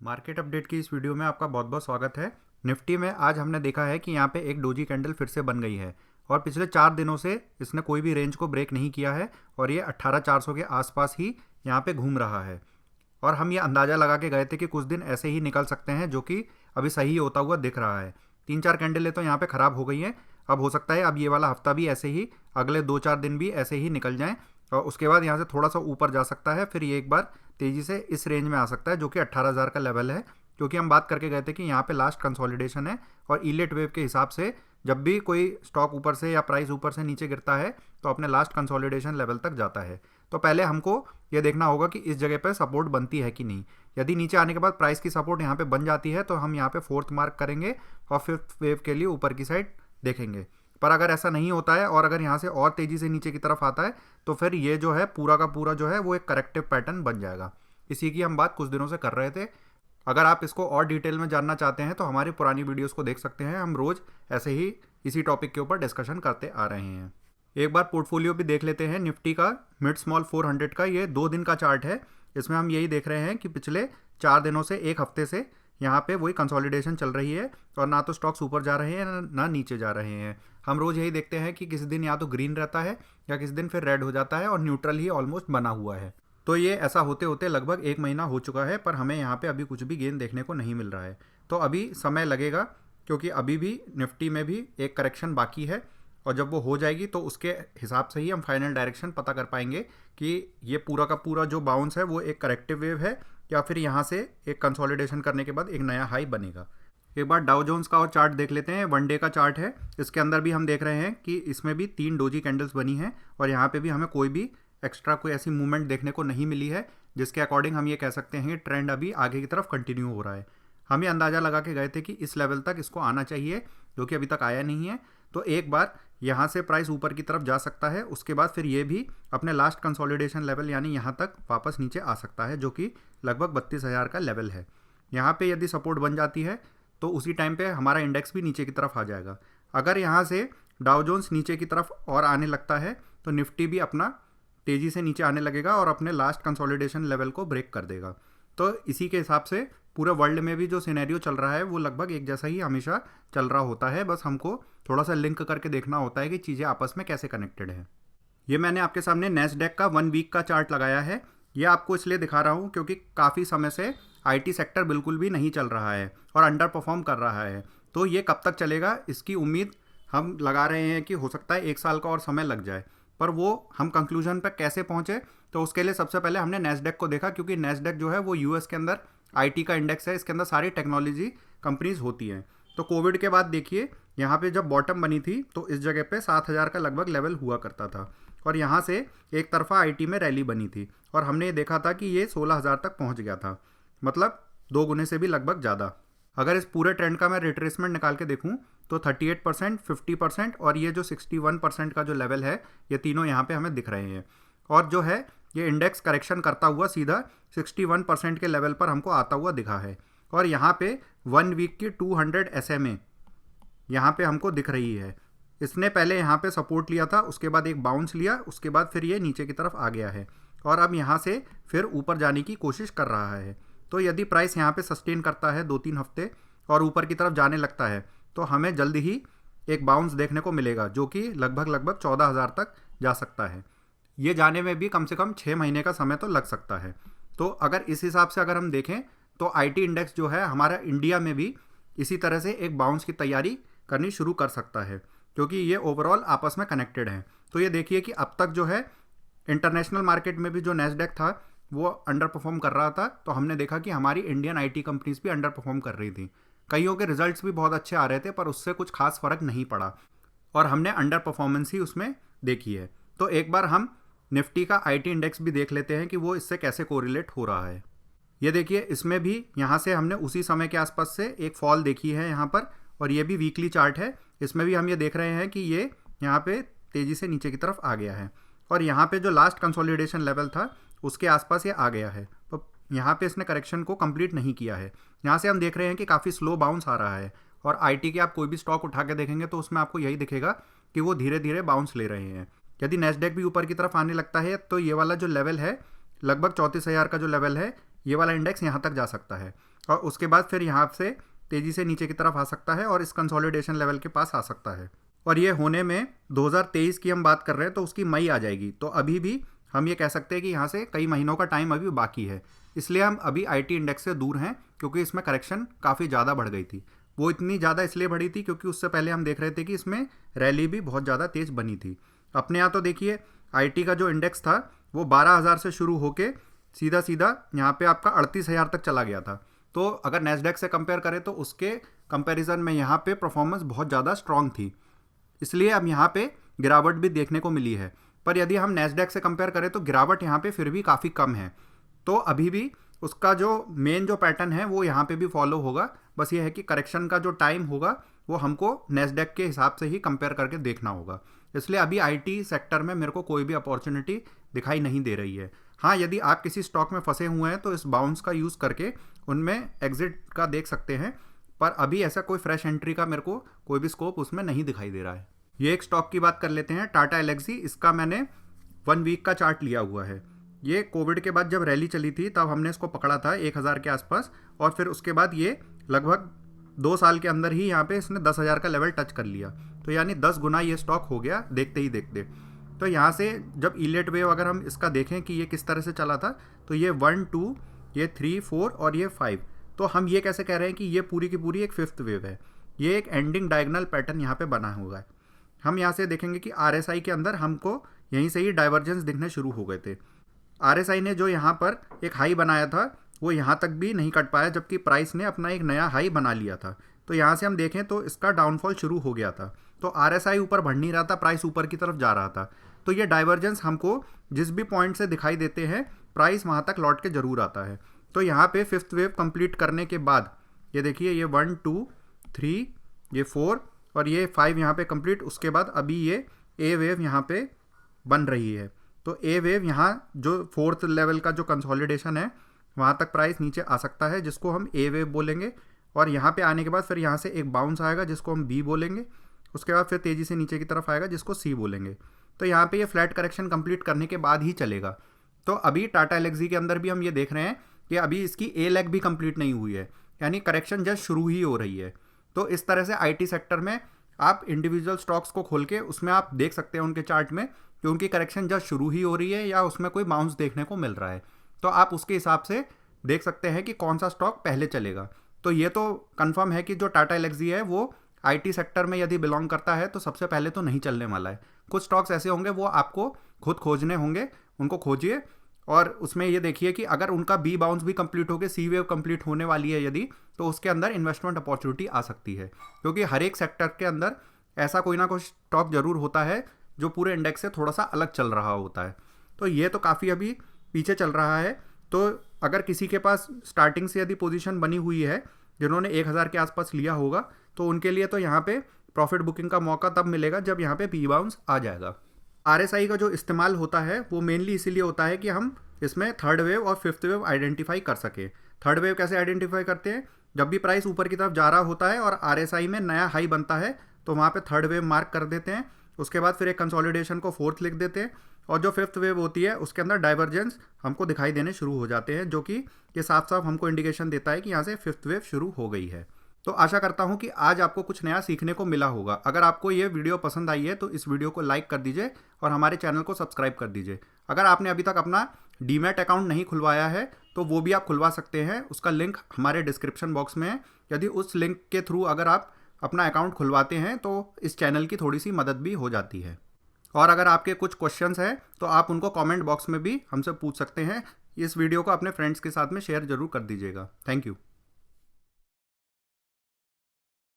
Market update की इस video में आपका बहुत बहुत स्वागत है। निफ्टी में आज हमने देखा है कि यहाँ पे एक डोजी कैंडल फिर से बन गई है और पिछले 4 दिनों से इसने कोई भी रेंज को ब्रेक नहीं किया है और ये 18,400 के आसपास ही यहाँ पे घूम रहा है। और हम ये अंदाज़ा लगा के गए थे कि कुछ दिन ऐसे ही निकल सकते हैं, जो कि अभी सही होता हुआ दिख रहा है। 3-4 कैंडलें तो यहाँ पे ख़राब हो गई हैं। अब हो सकता है अब ये वाला हफ्ता भी ऐसे ही, अगले 2-4 दिन भी ऐसे ही निकल जाएं और उसके बाद यहाँ से थोड़ा सा ऊपर जा सकता है। फिर ये एक बार तेज़ी से इस रेंज में आ सकता है, जो कि 18,000 का लेवल है। क्योंकि हम बात करके गए थे कि यहाँ पे लास्ट कंसोलिडेशन है और ईलेट वेव के हिसाब से जब भी कोई स्टॉक ऊपर से या प्राइस ऊपर से नीचे गिरता है तो अपने लास्ट कंसोलिडेशन लेवल तक जाता है। तो पहले हमको ये देखना होगा कि इस जगह पे सपोर्ट बनती है कि नहीं। यदि नीचे आने के बाद प्राइस की सपोर्ट यहाँ पे बन जाती है तो हम यहाँ पे फोर्थ मार्क करेंगे और फिफ्थ वेव के लिए ऊपर की साइड देखेंगे। पर अगर ऐसा नहीं होता है और अगर यहाँ से और तेज़ी से नीचे की तरफ आता है तो फिर ये जो है पूरा का पूरा जो है वो एक करेक्टिव पैटर्न बन जाएगा। इसी की हम बात कुछ दिनों से कर रहे थे। अगर आप इसको और डिटेल में जानना चाहते हैं तो हमारी पुरानी वीडियोस को देख सकते हैं। हम रोज़ ऐसे ही इसी टॉपिक के ऊपर डिस्कशन करते आ रहे हैं। एक बार पोर्टफोलियो भी देख लेते हैं निफ्टी का। मिड स्मॉल 400 का ये 2 दिन का चार्ट है। इसमें हम यही देख रहे हैं कि पिछले 4 दिनों से, एक हफ्ते से यहाँ पे वही कंसोलिडेशन चल रही है और ना तो स्टॉक्स ऊपर जा रहे हैं ना नीचे जा रहे हैं। हम रोज़ यही देखते हैं कि किसी दिन या तो ग्रीन रहता है या किसी दिन फिर रेड हो जाता है और न्यूट्रल ही ऑलमोस्ट बना हुआ है। तो ये ऐसा होते होते लगभग 1 महीना हो चुका है, पर हमें यहाँ पे अभी कुछ भी गेन देखने को नहीं मिल रहा है। तो अभी समय लगेगा, क्योंकि अभी भी निफ्टी में भी एक करेक्शन बाकी है और जब वो हो जाएगी तो उसके हिसाब से ही हम फाइनल डायरेक्शन पता कर पाएंगे कि ये पूरा का पूरा जो बाउंस है वो एक करेक्टिव वेव है या फिर यहाँ से एक कंसोलिडेशन करने के बाद एक नया हाई बनेगा। एक बार डाउ जोन्स का और चार्ट देख लेते हैं। 1 डे का चार्ट है। इसके अंदर भी हम देख रहे हैं कि इसमें भी 3 डोजी कैंडल्स बनी हैं और यहाँ पे भी हमें कोई भी एक्स्ट्रा कोई ऐसी मूवमेंट देखने को नहीं मिली है जिसके अकॉर्डिंग हम ये कह सकते हैं कि ट्रेंड अभी आगे की तरफ कंटिन्यू हो रहा है। हम ये अंदाज़ा लगा के गए थे कि इस लेवल तक इसको आना चाहिए, जो कि अभी तक आया नहीं है। तो एक बार यहाँ से प्राइस ऊपर की तरफ जा सकता है, उसके बाद फिर ये भी अपने लास्ट कंसोलिडेशन लेवल यानी यहाँ तक वापस नीचे आ सकता है, जो कि लगभग 32,000 का लेवल है। यहाँ पे यदि सपोर्ट बन जाती है तो उसी टाइम पे हमारा इंडेक्स भी नीचे की तरफ आ जाएगा। अगर यहाँ से डाउ जोन्स नीचे की तरफ और आने लगता है तो निफ्टी भी अपना तेज़ी से नीचे आने लगेगा और अपने लास्ट कंसोलिडेशन लेवल को ब्रेक कर देगा। तो इसी के हिसाब से पूरे वर्ल्ड में भी जो सिनेरियो चल रहा है वो लगभग एक जैसा ही हमेशा चल रहा होता है। बस हमको थोड़ा सा लिंक करके देखना होता है कि चीज़ें आपस में कैसे कनेक्टेड हैं। ये मैंने आपके सामने नैस्डैक का 1 वीक का चार्ट लगाया है। ये आपको इसलिए दिखा रहा हूँ क्योंकि काफ़ी समय से आईटी सेक्टर बिल्कुल भी नहीं चल रहा है और अंडर परफॉर्म कर रहा है। तो ये कब तक चलेगा इसकी उम्मीद हम लगा रहे हैं कि हो सकता है 1 साल का और समय लग जाए। पर वो हम कंक्लूजन पर कैसे पहुंचे, तो उसके लिए सबसे पहले हमने नैस्डैक को देखा, क्योंकि नैस्डैक जो है वो यूएस के अंदर आईटी का इंडेक्स है। इसके अंदर सारी टेक्नोलॉजी कंपनीज होती हैं। तो कोविड के बाद देखिए यहाँ पे जब बॉटम बनी थी तो इस जगह पे 7,000 का लगभग लेवल हुआ करता था और यहाँ से एक तरफा आईटी में रैली बनी थी और हमने ये देखा था कि ये 16,000 तक पहुँच गया था, मतलब 2 गुने से भी लगभग ज़्यादा। अगर इस पूरे ट्रेंड का मैं रिट्रेसमेंट निकाल के देखूं तो 38%, 50% और ये जो 61% का जो लेवल है, ये तीनों यहाँ पे हमें दिख रहे हैं। और जो है ये इंडेक्स करेक्शन करता हुआ सीधा 61% के लेवल पर हमको आता हुआ दिखा है। और यहाँ पे 1 वीक की 200 SMA यहाँ पे हमको दिख रही है। इसने पहले यहाँ पे सपोर्ट लिया था, उसके बाद एक बाउंस लिया, उसके बाद फिर ये नीचे की तरफ आ गया है और अब यहाँ से फिर ऊपर जाने की कोशिश कर रहा है। तो यदि प्राइस यहाँ पे सस्टेन करता है 2-3 हफ्ते और ऊपर की तरफ जाने लगता है तो हमें जल्दी ही एक बाउंस देखने को मिलेगा, जो कि लगभग 14,000 तक जा सकता है। ये जाने में भी कम से कम 6 महीने का समय तो लग सकता है। तो अगर इस हिसाब से अगर हम देखें तो आईटी इंडेक्स जो है हमारा इंडिया में भी इसी तरह से एक बाउंस की तैयारी करनी शुरू कर सकता है, क्योंकि ये ओवरऑल आपस में कनेक्टेड हैं। तो ये देखिए कि अब तक जो है इंटरनेशनल मार्केट में भी जो नैस्डैक था वो अंडर परफॉर्म कर रहा था, तो हमने देखा कि हमारी इंडियन आईटी कंपनीज भी अंडर परफॉर्म कर रही थी। कईयों के रिजल्ट्स भी बहुत अच्छे आ रहे थे पर उससे कुछ खास फर्क नहीं पड़ा और हमने अंडर परफॉर्मेंस ही उसमें देखी है। तो एक बार हम निफ्टी का आईटी इंडेक्स भी देख लेते हैं कि वो इससे कैसे कोरिलेट हो रहा है। ये देखिए इसमें भी यहाँ से हमने उसी समय के आसपास से एक फॉल देखी है यहाँ पर, और ये भी वीकली चार्ट है। इसमें भी हम ये देख रहे हैं कि ये यहाँ पे तेज़ी से नीचे की तरफ आ गया है और यहाँ पे जो लास्ट कंसोलिडेशन लेवल था उसके आसपास ये आ गया है। तो यहाँ पे इसने करेक्शन को कंप्लीट नहीं किया है। यहाँ से हम देख रहे हैं कि काफ़ी स्लो बाउंस आ रहा है और आईटी के आप कोई भी स्टॉक उठा के देखेंगे तो उसमें आपको यही दिखेगा कि वो धीरे धीरे बाउंस ले रहे हैं। यदि नैस्डैक भी ऊपर की तरफ आने लगता है तो ये वाला जो लेवल है लगभग 34,000 का जो लेवल है, ये वाला इंडेक्स यहाँ तक जा सकता है। और उसके बाद फिर यहाँ से तेज़ी से नीचे की तरफ आ सकता है और इस कंसोलिडेशन लेवल के पास आ सकता है। और ये होने में 2023 की हम बात कर रहे हैं तो उसकी मई आ जाएगी। तो अभी भी हम ये कह सकते हैं कि यहाँ से कई महीनों का टाइम अभी बाकी है। इसलिए हम अभी आईटी इंडेक्स से दूर हैं, क्योंकि इसमें करेक्शन काफ़ी ज़्यादा बढ़ गई थी। वो इतनी ज़्यादा इसलिए बढ़ी थी क्योंकि उससे पहले हम देख रहे थे कि इसमें रैली भी बहुत ज़्यादा तेज़ बनी थी। अपने यहाँ तो देखिए आईटी का जो इंडेक्स था वो 12,000 से शुरू होके सीधा सीधा यहाँ पे आपका 38,000 तक चला गया था। तो अगर नैस्डैक से कंपेयर करें तो उसके कंपैरिजन में यहाँ पे परफॉर्मेंस बहुत ज़्यादा स्ट्रांग थी, इसलिए अब यहाँ पे गिरावट भी देखने को मिली है। पर यदि हम नैस्डैक से कंपेयर करें तो गिरावट यहाँ पे फिर भी काफ़ी कम है। तो अभी भी उसका जो मेन जो पैटर्न है वो यहाँ पे भी फॉलो होगा। बस ये है कि करेक्शन का जो टाइम होगा वो हमको नैस्डैक के हिसाब से ही कंपेयर करके देखना होगा। इसलिए अभी आईटी सेक्टर में मेरे को कोई भी अपॉर्चुनिटी दिखाई नहीं दे रही है। हाँ, यदि आप किसी स्टॉक में फंसे हुए हैं तो इस बाउंस का यूज़ करके उनमें एग्जिट का देख सकते हैं, पर अभी ऐसा कोई फ्रेश एंट्री का मेरे को कोई भी स्कोप उसमें नहीं दिखाई दे रहा है। ये एक स्टॉक की बात कर लेते हैं, टाटा एलेक्सी। इसका मैंने 1 वीक का चार्ट लिया हुआ है। ये कोविड के बाद जब रैली चली थी तब हमने इसको पकड़ा था 1,000 के आसपास, और फिर उसके बाद ये लगभग 2 साल के अंदर ही यहाँ पे इसने 10,000 का लेवल टच कर लिया। तो यानी 10 गुना ये स्टॉक हो गया देखते ही देखते। तो यहाँ से जब इलेट वेव अगर हम इसका देखें कि ये किस तरह से चला था, तो ये 1, 2, ये 3, 4 और ये 5। तो हम ये कैसे कह रहे हैं कि ये पूरी की पूरी एक 5th वेव है। ये एक एंडिंग डायगोनल पैटर्न यहाँ पे बना हुआ है। हम यहाँ से देखेंगे कि RSI के अंदर हमको यहीं से ही डाइवर्जेंस दिखने शुरू हो गए थे। RSI ने जो यहाँ पर एक हाई बनाया था वो यहाँ तक भी नहीं कट पाया, जबकि प्राइस ने अपना एक नया हाई बना लिया था। तो यहाँ से हम देखें तो इसका डाउनफॉल शुरू हो गया था। तो RSI ऊपर बढ़ नहीं रहा था, प्राइस ऊपर की तरफ जा रहा था। तो ये डाइवर्जेंस हमको जिस भी पॉइंट से दिखाई देते हैं प्राइस वहाँ तक लौट के ज़रूर आता है। तो यहाँ पे 5th वेव कंप्लीट करने के बाद ये देखिए ये 1, 2, 3, ये 4 और ये 5 यहाँ पे कंप्लीट। उसके बाद अभी ये ए वेव यहाँ पे बन रही है। तो ए वेव यहाँ जो 4th लेवल का जो कंसोलिडेशन है वहाँ तक प्राइस नीचे आ सकता है, जिसको हम ए वेव बोलेंगे। और यहाँ पे आने के बाद फिर यहाँ से एक बाउंस आएगा जिसको हम बी बोलेंगे। उसके बाद फिर तेज़ी से नीचे की तरफ आएगा जिसको सी बोलेंगे। तो यहाँ पे ये फ्लैट करेक्शन कंप्लीट करने के बाद ही चलेगा। तो अभी टाटा एलेक्सी के अंदर भी हम ये देख रहे हैं कि अभी इसकी ए लेग भी कंप्लीट नहीं हुई है, यानी करेक्शन जस्ट शुरू ही हो रही है। तो इस तरह से आईटी सेक्टर में आप इंडिविजुअल स्टॉक्स को खोल के उसमें आप देख सकते हैं उनके चार्ट में कि उनकी करेक्शन जस्ट शुरू ही हो रही है या उसमें कोई बाउंस देखने को मिल रहा है। तो आप उसके हिसाब से देख सकते हैं कि कौन सा स्टॉक पहले चलेगा। तो ये तो कंफर्म है कि जो टाटा एलेक्सी है वो आईटी सेक्टर में यदि बिलोंग करता है तो सबसे पहले तो नहीं चलने वाला है। कुछ स्टॉक्स ऐसे होंगे वो आपको खुद खोजने होंगे, उनको खोजिए और उसमें ये देखिए कि अगर उनका बी बाउंस भी कंप्लीट हो गया, सी वेव कंप्लीट होने वाली है यदि, तो उसके अंदर इन्वेस्टमेंट अपॉर्चुनिटी आ सकती है। क्योंकि हर एक सेक्टर के अंदर ऐसा कोई ना कोई स्टॉक जरूर होता है जो पूरे इंडेक्स से थोड़ा सा अलग चल रहा होता है। तो ये तो काफ़ी अभी पीछे चल रहा है। तो अगर किसी के पास स्टार्टिंग से यदि पोजीशन बनी हुई है जिन्होंने 1,000 के आसपास लिया होगा तो उनके लिए तो यहाँ पे प्रॉफिट बुकिंग का मौका तब मिलेगा जब यहाँ पे पी बाउंस आ जाएगा। RSI का जो इस्तेमाल होता है वो मेनली इसीलिए होता है कि हम इसमें 3rd वेव और 5th वेव आइडेंटिफाई कर सकें। 3rd वेव कैसे आइडेंटिफाई करते हैं? जब भी प्राइस ऊपर की तरफ जा रहा होता है और RSI में नया हाई बनता है तो वहाँ पे 3rd वेव मार्क कर देते हैं। उसके बाद फिर एक कंसोलिडेशन को 4th लिख देते हैं और जो 5th वेव होती है उसके अंदर डाइवर्जेंस हमको दिखाई देने शुरू हो जाते हैं, जो कि ये साफ साफ हमको इंडिकेशन देता है कि यहाँ से 5th वेव शुरू हो गई है। तो आशा करता हूँ कि आज आपको कुछ नया सीखने को मिला होगा। अगर आपको ये वीडियो पसंद आई है तो इस वीडियो को लाइक कर दीजिए और हमारे चैनल को सब्सक्राइब कर दीजिए। अगर आपने अभी तक अपना डीमैट अकाउंट नहीं खुलवाया है तो वो भी आप खुलवा सकते हैं, उसका लिंक हमारे डिस्क्रिप्शन बॉक्स में है। यदि उस लिंक के थ्रू अगर आप अपना अकाउंट खुलवाते हैं तो इस चैनल की थोड़ी सी मदद भी हो जाती है। और अगर आपके कुछ क्वेश्चंस हैं तो आप उनको कमेंट बॉक्स में भी हमसे पूछ सकते हैं। इस वीडियो को अपने फ्रेंड्स के साथ में शेयर ज़रूर कर दीजिएगा। Thank you.